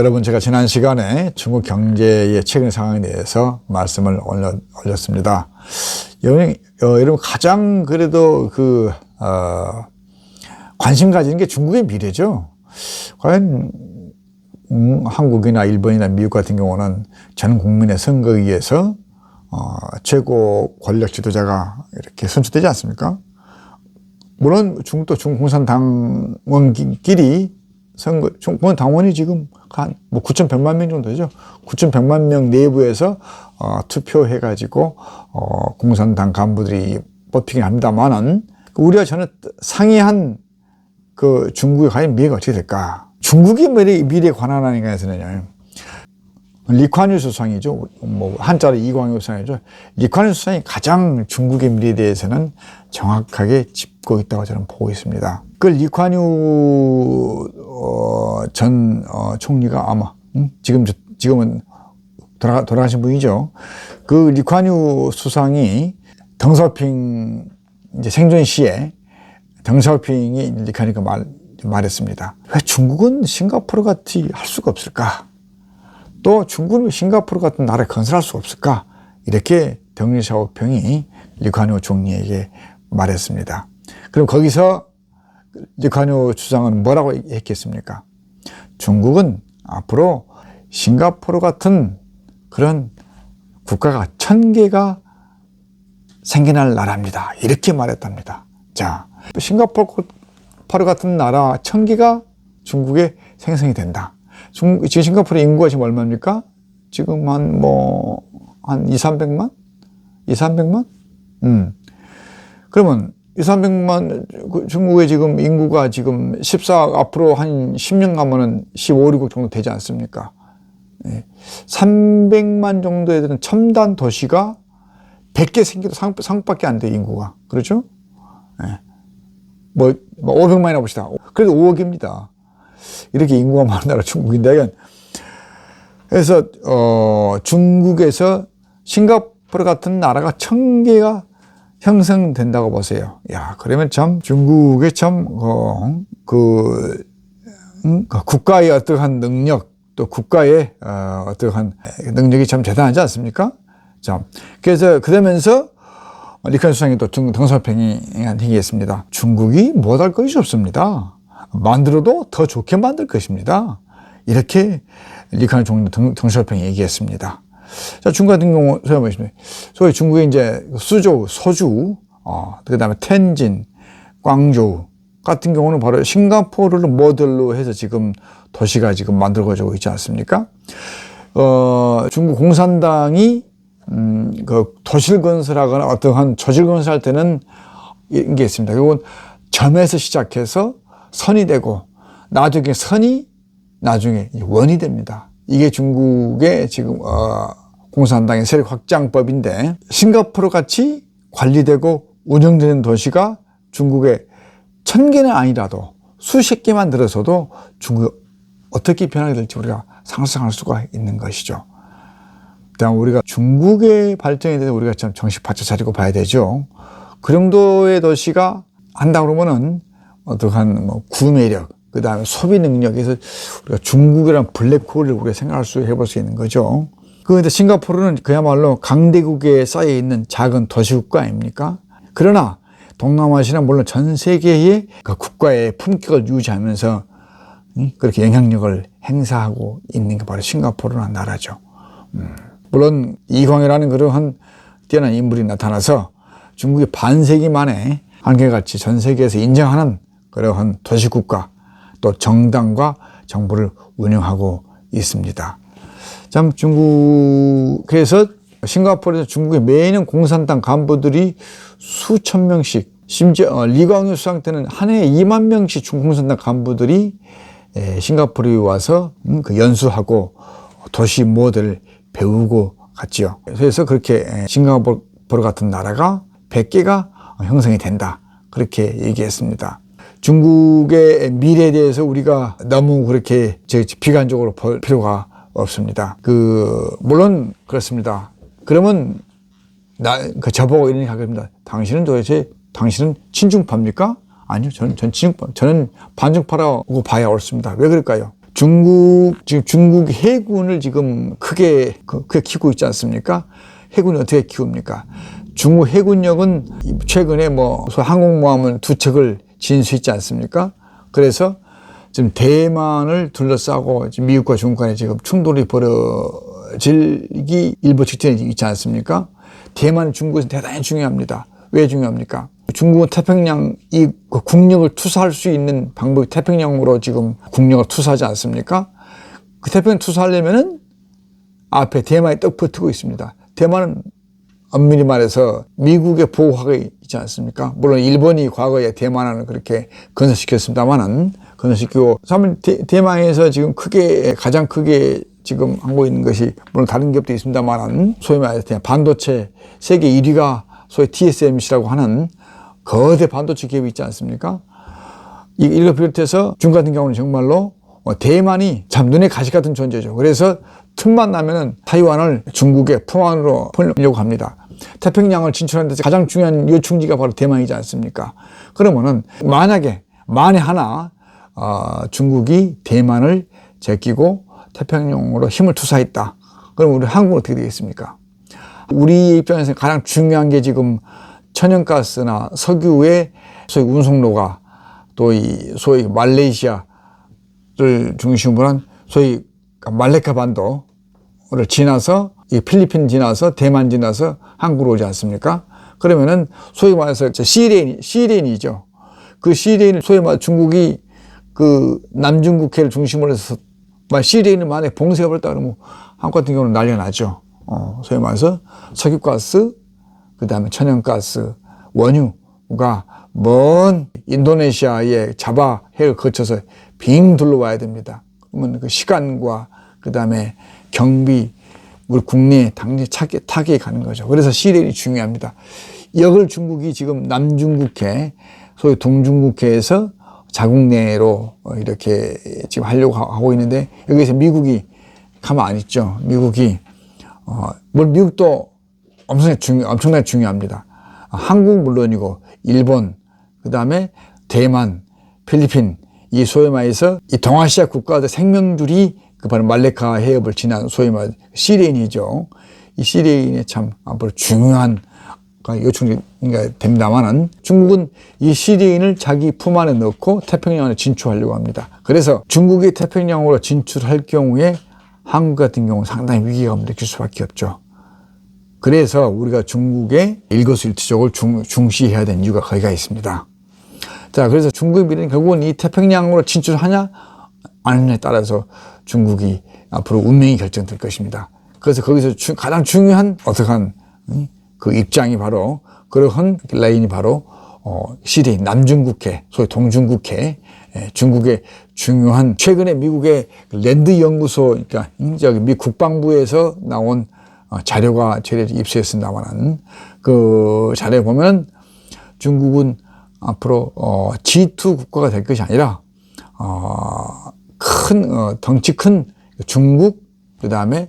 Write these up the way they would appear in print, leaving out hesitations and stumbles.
여러분, 제가 지난 시간에 중국 경제의 최근 상황에 대해서 말씀을 올렸습니다. 여러분 가장 그래도 관심 가지는 게 중국의 미래죠. 과연 한국이나 일본이나 미국 같은 경우는 전 국민의 선거에 의해서 최고 권력 지도자가 이렇게 선출되지 않습니까? 물론 중국도 중국 공산당원끼리 선거, 중국 당원이 지금 한 9,100만 명 정도 되죠. 9,100만 명 내부에서 투표해가지고 공산당 간부들이 뽑히긴 합니다만은 우리가 저는 상이한 중국의 과연 미래가 어떻게 될까? 중국의 미래에 관한 안에서는요. 리콴유 수상이죠. 한자로 이광유 수상이죠. 리콴유 수상이 가장 중국의 미래에 대해서는 정확하게 짚고 있다고 저는 보고 있습니다. 그 리콴유 전 총리가 아마 지금은 돌아가신 분이죠. 그 리콴유 수상이 덩샤오핑 이제 생존 시에 덩샤오핑이 리콴유가 말했습니다. 왜 중국은 싱가포르 같이 할 수가 없을까? 또 중국은 싱가포르 같은 나라를 건설할 수 없을까? 이렇게 덩샤오핑이 리콴유 총리에게 말했습니다. 그럼 거기서 리콴유 주장은 뭐라고 했겠습니까? 중국은 앞으로 싱가포르 같은 그런 국가가 1000개가 생겨날 나라입니다. 이렇게 말했답니다. 자, 싱가포르 같은 나라 1000개가 중국에 생성이 된다. 지금 싱가포르 인구가 지금 얼마입니까? 지금 한 200~300만? 200~300만? 그러면 200~300만, 중국의 지금 인구가 지금 앞으로 한 10년 가면은 15~16 정도 되지 않습니까? 300만 정도에 되는 첨단 도시가 100개 생겨도 상밖에 안 돼, 인구가. 그렇죠? 500만이나 봅시다. 그래도 5억입니다. 이렇게 인구가 많은 나라 중국인데, 그래서, 중국에서 싱가포르 같은 나라가 1000개가 형성된다고 보세요. 야, 그러면 참 중국의 참, 국가의 어떠한 능력, 또 국가의, 어떠한 능력이 참 대단하지 않습니까? 자, 그래서, 그러면서 리콴유 수상이 또 덩샤오핑이 얘기했습니다. 중국이 못할 것이 없습니다. 만들어도 더 좋게 만들 것입니다. 이렇게 리콴유 총리 덩샤오핑이 얘기했습니다. 자, 중국 같은 경우, 소위 중국의 이제 수저우, 소주, 그 다음에 텐진, 광저우 같은 경우는 바로 싱가포르를 모델로 해서 지금 도시가 지금 만들어지고 있지 않습니까? 중국 공산당이 도시를 건설하거나 어떠한 조직을 건설할 때는 이게 있습니다. 결국은 점에서 시작해서 선이 되고 나중에 선이 나중에 원이 됩니다. 이게 중국의 지금 공산당의 세력 확장법인데, 싱가포르 같이 관리되고 운영되는 도시가 중국에 1000개는 아니라도 수십 개만 들어서도 중국이 어떻게 변하게 될지 우리가 상상할 수가 있는 것이죠. 그다음 우리가 중국의 발전에 대해서 우리가 참 정신 바짝 차리고 봐야 되죠. 그 정도의 도시가 한다 그러면은 어떠한 구매력, 그 다음에 소비 능력에서 우리가 중국이란 블랙홀을 우리가 해볼 수 있는 거죠. 그런데 싱가포르는 그야말로 강대국에 쌓여 있는 작은 도시국가 아닙니까? 그러나 동남아시아는 물론 전 세계의 국가의 품격을 유지하면서 그렇게 영향력을 행사하고 있는 게 바로 싱가포르라는 나라죠. 물론 이광이라는 그러한 뛰어난 인물이 나타나서 중국이 반세기 만에 한결같이 전 세계에서 인정하는 그러한 도시국가, 또 정당과 정부를 운영하고 있습니다. 참 중국에서, 싱가포르에서 중국의 매년 공산당 간부들이 수천 명씩, 심지어 리광유 수상 때는 한 해에 2만 명씩 중국 공산당 간부들이 싱가포르에 와서 연수하고 도시 모델을 배우고 갔지요. 그래서 그렇게 싱가포르 같은 나라가 100개가 형성이 된다, 그렇게 얘기했습니다. 중국의 미래에 대해서 우리가 너무 그렇게 비관적으로 볼 필요가 없습니다. 물론 그렇습니다. 그러면 저보고 이런 얘기 하겠습니다. 당신은 친중파입니까? 아니요, 저는 반중파라고 봐야 옳습니다. 왜 그럴까요? 지금 중국 해군을 지금 크게 키우고 있지 않습니까? 해군이 어떻게 키웁니까? 중국 해군력은 최근에 항공모함을 2척을 진수했지 않습니까? 그래서 지금 대만을 둘러싸고 지금 미국과 중국 간에 지금 충돌이 벌어지기 일부 직전에 있지 않습니까? 대만, 중국은 대단히 중요합니다. 왜 중요합니까? 중국은 태평양 이 국력을 투사할 수 있는 방법이 태평양으로 지금 국력을 투사하지 않습니까? 그 태평양 투사하려면은 앞에 대만이 떡 붙고 있습니다. 대만은 엄밀히 말해서 미국의 보호하고 있지 않습니까? 물론 일본이 과거에 대만을 그렇게 건설시켰습니다만은 건설시키고 대만에서 지금 가장 크게 지금 하고 있는 것이 물론 다른 기업도 있습니다만은 소위 말해서 반도체 세계 1위가 소위 TSMC라고 하는 거대 반도체 기업이 있지 않습니까? 이걸 비롯해서 중국 같은 경우는 정말로 대만이 참 눈에 가시 같은 존재죠. 그래서 틈만 나면은 타이완을 중국의 포안으로 풀려고 합니다. 태평양을 진출하는 데 가장 중요한 요충지가 바로 대만이지 않습니까? 그러면은 만에 하나 중국이 대만을 제끼고 태평양으로 힘을 투사했다. 그럼 우리 한국은 어떻게 되겠습니까? 우리 입장에서 가장 중요한 게 지금 천연가스나 석유의 소위 운송로가 또 소위 말레이시아를 중심으로 한 소위 말레카 반도를 지나서 필리핀 지나서 대만 지나서 한국으로 오지 않습니까? 그러면은 소위 말해서 C레인이죠. 그 C레인을 소위 말해 중국이 그 남중국해를 중심으로 해서 C레인을 만약에 봉쇄해 버렸다 그러면 한국 같은 경우는 난리가 나죠. 소위 말해서 석유가스, 그 다음에 천연가스, 원유가 먼 인도네시아의 자바해를 거쳐서 빙 둘러와야 됩니다. 그러면 그 시간과 그 다음에 경비, 우리 국내에 당연히 타격이 가는 거죠. 그래서 C레인이 중요합니다. 이걸 중국이 지금 남중국해, 소위 동중국해에서 자국 내로 이렇게 지금 하려고 하고 있는데 여기서 미국이 가만 안 있죠. 물론 미국도 엄청나게 중요합니다. 한국 물론이고 일본, 그 다음에 대만, 필리핀, 이 소위 말해서 이 동아시아 국가들 생명줄이 그 바로 말레카 해협을 지난 소위 말 C레인이죠. 이 C레인이 참 앞으로 중요한 요충지가 됩니다만은 중국은 이 C레인을 자기 품 안에 넣고 태평양으로 진출하려고 합니다. 그래서 중국이 태평양으로 진출할 경우에 한국 같은 경우는 상당히 위기감을 느낄 수밖에 없죠. 그래서 우리가 중국의 일거수일투족을 중시해야 되는 이유가 거기가 있습니다. 자, 그래서 중국의 미래는 결국은 이 태평양으로 진출하냐 안 하냐에 따라서 중국이 앞으로 운명이 결정될 것입니다. 그래서 거기서 가장 중요한 어떠한 그 입장이 바로 그러한 라인이 바로 C레인 남중국해, 소위 동중국해, 중국의 중요한 최근에 미국의 랜드 연구소, 그러니까 저기 미 국방부에서 나온 자료가 입수했습니다만은 그 자료에 보면 중국은 앞으로 G2 국가가 될 것이 아니라 덩치 큰 중국, 그 다음에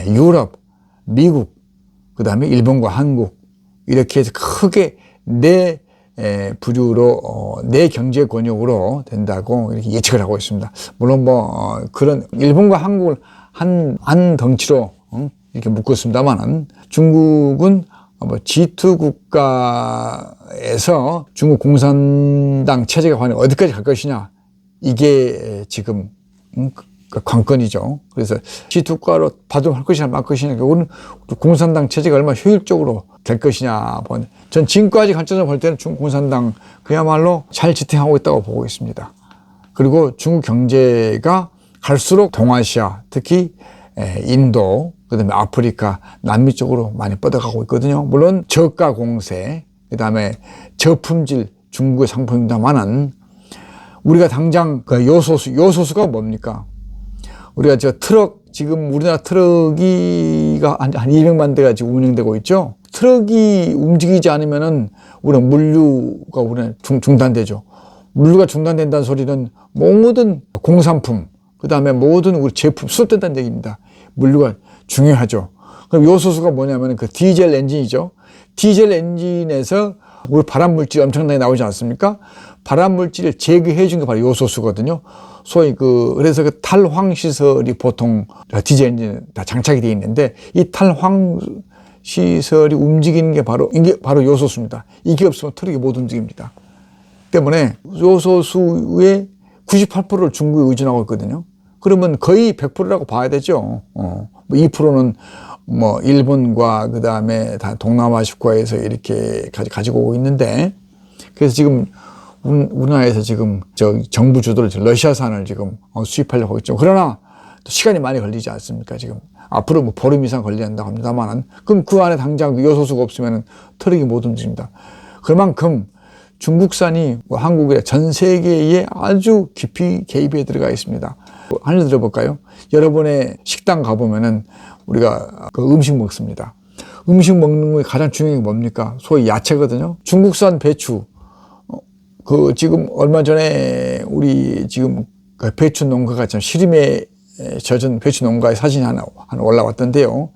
유럽, 미국, 그 다음에 일본과 한국 이렇게 해서 크게 네 부류로 네 경제 권역으로 된다고 이렇게 예측을 하고 있습니다. 물론 그런 일본과 한국을 한 덩치로 이렇게 묶었습니다만은 중국은 G2 국가에서 중국 공산당 체제가 과연 어디까지 갈 것이냐 이게 지금 관건이죠. 그래서 G2 국가로 받을 것이냐 말 것이냐 결국은 공산당 체제가 얼마나 효율적으로 될 것이냐. 전 지금까지 관점에서 볼 때는 중국 공산당 그야말로 잘 지탱하고 있다고 보고 있습니다. 그리고 중국 경제가 갈수록 동아시아 특히 인도 그다음에 아프리카 남미 쪽으로 많이 뻗어가고 있거든요. 물론 저가 공세 그다음에 저품질 중국의 상품입니다만은 우리가 당장 그 요소수가 뭡니까? 우리가 지금 우리나라 트럭이가 한 200만 대가 지금 운행되고 있죠. 트럭이 움직이지 않으면은 우리는 물류가 우리는 중단되죠. 물류가 중단된다는 소리는 모든 공산품, 그 다음에 모든 우리 제품 수입된다는 얘기입니다. 물류가 중요하죠. 그럼 요소수가 뭐냐면 그 디젤 엔진이죠. 디젤 엔진에서 우리 발암물질이 엄청나게 나오지 않습니까? 발암 물질을 제거해 준 게 바로 요소수거든요. 소위 그래서 그 탈황 시설이 보통 디젤 다 장착이 되어 있는데 이 탈황 시설이 움직이는 게 이게 바로 요소수입니다. 이게 없으면 트럭이 못 움직입니다. 때문에 요소수의 98%를 중국에 의존하고 있거든요. 그러면 거의 100%라고 봐야 되죠. 2%는 뭐 일본과 그 다음에 다 동남아시 국가에서 이렇게 가지고 오고 있는데, 그래서 지금 우리나라에서 지금 정부 주도로 러시아산을 지금 수입하려고 있죠. 그러나 또 시간이 많이 걸리지 않습니까? 지금 앞으로 뭐 보름 이상 걸린다고 합니다만은, 그럼 그 안에 당장 요소수가 없으면 트럭이 못 움직입니다. 그만큼 중국산이 한국의 전 세계에 아주 깊이 개입해 들어가 있습니다. 하나 들어볼까요? 여러분의 식당 가보면은 우리가 그 음식 먹습니다. 음식 먹는 게 가장 중요한 게 뭡니까? 소위 야채거든요. 중국산 배추. 지금 얼마 전에 우리 지금 그 배추 농가가 참 시름에 젖은 배추 농가의 사진이 하나 올라왔던데요.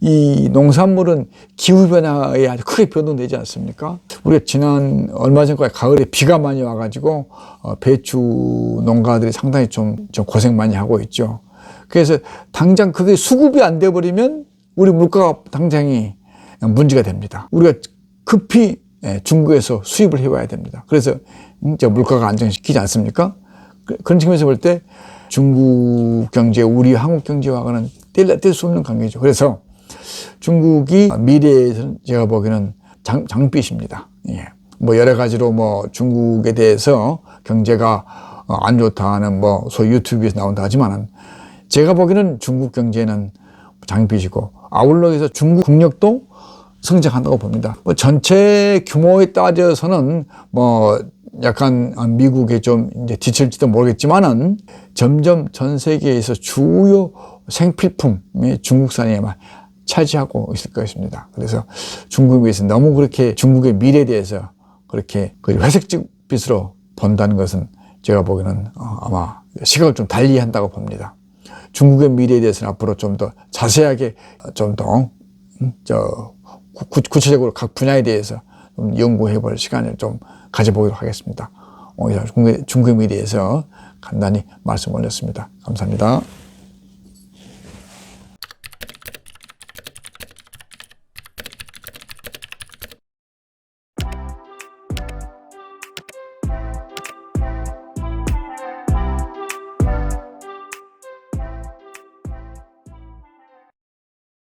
이 농산물은 기후변화에 아주 크게 변동되지 않습니까? 우리가 얼마 전까지 가을에 비가 많이 와가지고 배추 농가들이 상당히 좀 고생 많이 하고 있죠. 그래서 당장 그게 수급이 안 돼버리면 우리 물가가 당장이 문제가 됩니다. 우리가 급히 중국에서 수입을 해와야 됩니다. 그래서 물가가 안정시키지 않습니까? 그런 측면에서 볼 때 중국 경제, 우리 한국 경제와는 뗄 수 없는 관계죠. 그래서 중국이 미래에서는 제가 보기에는 장빛입니다. 예. 뭐 여러 가지로 뭐 중국에 대해서 경제가 안 좋다는 뭐 소위 유튜브에서 나온다 하지만은, 제가 보기에는 중국 경제는 장빛이고 아울러서 중국 국력도 성장한다고 봅니다. 뭐 전체 규모에 따져서는 뭐 약간 미국에 좀 이제 뒤칠지도 모르겠지만은 점점 전 세계에서 주요 생필품이 중국산에만 차지하고 있을 것입니다. 그래서 중국에서 너무 그렇게 중국의 미래에 대해서 그렇게 회색빛으로 본다는 것은 제가 보기에는 아마 시각을 좀 달리 한다고 봅니다. 중국의 미래에 대해서는 앞으로 좀 더 자세하게 좀 더 구체적으로 각 분야에 대해서 좀 연구해 볼 시간을 좀 가져보도록 하겠습니다. 중국의 미래에서 간단히 말씀 올렸습니다. 감사합니다.